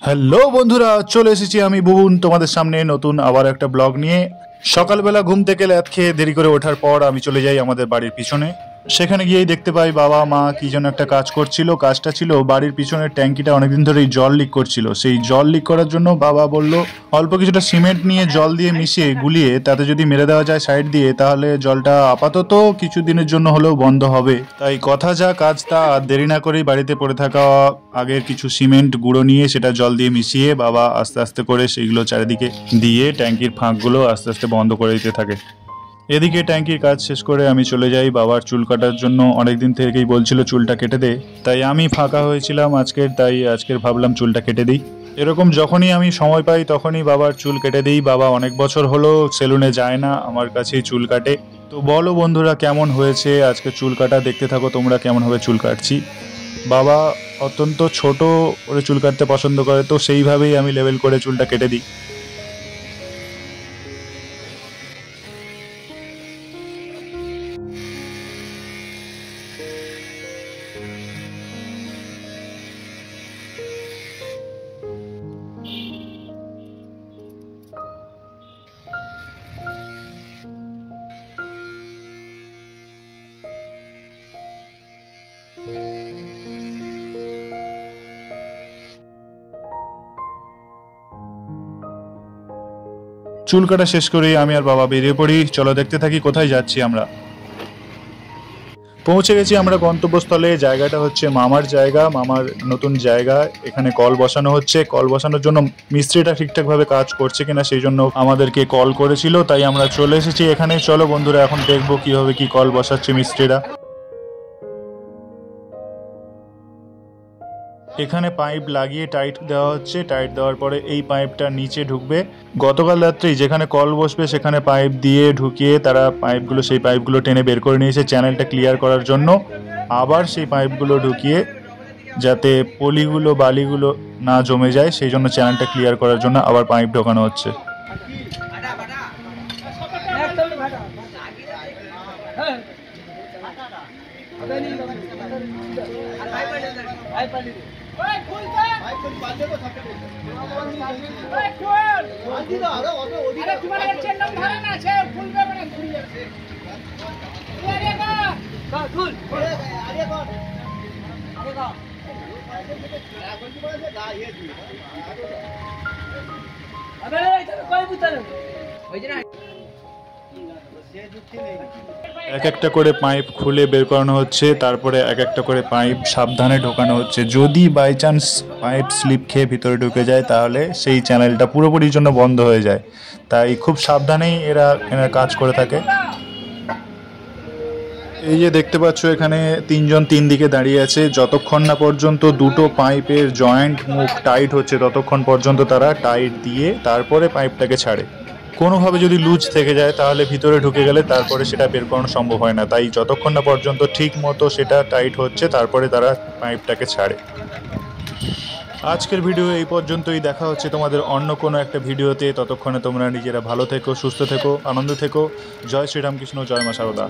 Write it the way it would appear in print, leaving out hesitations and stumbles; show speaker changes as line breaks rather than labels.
Hello বন্ধুরা, চলে এসেছি আমি বুবুন তোমাদের সামনে নতুন আবার একটা ব্লগ নিয়ে। সকালবেলা ঘুম থেকে ল্যাদ খেয়ে দেরি করে ওঠার পর আমি চলে যাই আমাদের বাড়ির পিছনে। সেখানে গিয়েই দেখতে পাই বাবা মা কি যেন একটা কাজ করছিল। কাজটা ছিল বাড়ির পিছনের ট্যাঙ্কিটা অনেকদিন ধরেই জল লিক করছিল। সেই জল লিক করার জন্য বাবা বলল অল্প কিছুটা সিমেন্ট নিয়ে জল দিয়ে মিশিয়ে গুলিয়ে তাতে যদি মেরে দেওয়া যায় সাইড দিয়ে, তাহলে জলটা আপাতত কিছুদিনের জন্য হলেও বন্ধ হবে। তাই কথা যা কাজ তা, আর দেরি না করেই বাড়িতে পড়ে থাকা আগের কিছু সিমেন্ট গুঁড়ো নিয়ে সেটা জল দিয়ে মিশিয়ে বাবা আস্তে আস্তে করে সেইগুলো চারিদিকে দিয়ে ট্যাঙ্কির ফাঁকগুলো আস্তে আস্তে বন্ধ করে দিতে থাকে। এদিকে ট্যাঙ্কির কাজ শেষ করে আমি চলে যাই বাবার চুল কাটার জন্য। অনেকদিন থেকেই বলছিল চুলটা কেটে দে, তাই আমি ফাঁকা হয়েছিলাম আজকের ভাবলাম চুলটা কেটে দিই। এরকম যখনই আমি সময় পাই তখনই বাবার চুল কেটে দিই। বাবা অনেক বছর হলো সেলুনে যায় না, আমার কাছেই চুল কাটে। তো বলো বন্ধুরা কেমন হয়েছে আজকে চুল কাটা, দেখতে থাকো তোমরা কেমনভাবে চুল কাটছি। বাবা অত্যন্ত ছোট করে চুল কাটতে পছন্দ করে, তো সেইভাবেই আমি লেভেল করে চুলটা কেটে দিই। চুল কাটা শেষ করে আমি আর বাবা বেরিয়ে পড়ি। চলো দেখতে থাকি কোথায় যাচ্ছি আমরা। পৌঁছে গেছি আমরা গন্তব্যস্থলে। জায়গাটা হচ্ছে মামার জায়গা, মামার নতুন জায়গা। এখানে কল বসানো হচ্ছে। কল বসানোর জন্য মিস্ত্রিটা ঠিকঠাকভাবে কাজ করছে কিনা সেই জন্য আমাদেরকে কল করেছিল, তাই আমরা চলে এসেছি এখানে। চলো বন্ধুরা এখন দেখবো কিভাবে কি কল বসাচ্ছে মিস্ত্রিরা। এখানে পাইপ লাগিয়ে টাইট দেওয়া হচ্ছে। টাইট দেওয়ার পরে এই পাইপটা নিচে ঢুকবে। গতকাল রাত্রেই যেখানে কল বসবে সেখানে পাইপ দিয়ে ঢুকিয়ে তারা সেই পাইপগুলো টেনে বের করে নিয়েছে চ্যানেলটা ক্লিয়ার করার জন্য। আবার সেই পাইপগুলো ঢুকিয়ে যাতে পলিগুলো বালিগুলো না জমে যায় সেই জন্য চ্যানেলটা ক্লিয়ার করার জন্য আবার পাইপ ঢোকানো হচ্ছে। এক একটা করে পাইপ খুলে বের করানো হচ্ছে, তারপরে এক একটা করে পাইপ সাবধানে ঢোকানো হচ্ছে। যদি বাই চান্স পাইপ স্লিপ খেয়ে ভিতরে ঢুকে যায় তাহলে সেই চ্যানেলটা পুরোপুরির জন্য বন্ধ হয়ে যায়। তাই খুব সাবধানেই এরা কাজ করে থাকে। এই যে দেখতে পাচ্ছ এখানে তিনজন তিন দিকে দাঁড়িয়ে আছে। যতক্ষণ না পর্যন্ত দুটো পাইপের জয়েন্ট মুখ টাইট হচ্ছে ততক্ষণ পর্যন্ত তারা টাইট দিয়ে তারপরে পাইপটাকে ছাড়ে। কোনোভাবে যদি লুজ থেকে যায় তাহলে ভিতরে ঢুকে গেলে তারপরে সেটা বের করানো সম্ভব হয় না। তাই যতক্ষণ না পর্যন্ত ঠিক মতো সেটা টাইট হচ্ছে তারপরে তারা পাইপটাকে ছাড়ে। আজকের ভিডিও এই পর্যন্তই। দেখা হচ্ছে তোমাদের অন্য কোনো একটা ভিডিওতে। ততক্ষণে তোমরা নিজেরা ভালো থেকো, সুস্থ থেকো, আনন্দ থেকো। জয় শ্রীরামকৃষ্ণ, জয় মা শারদা।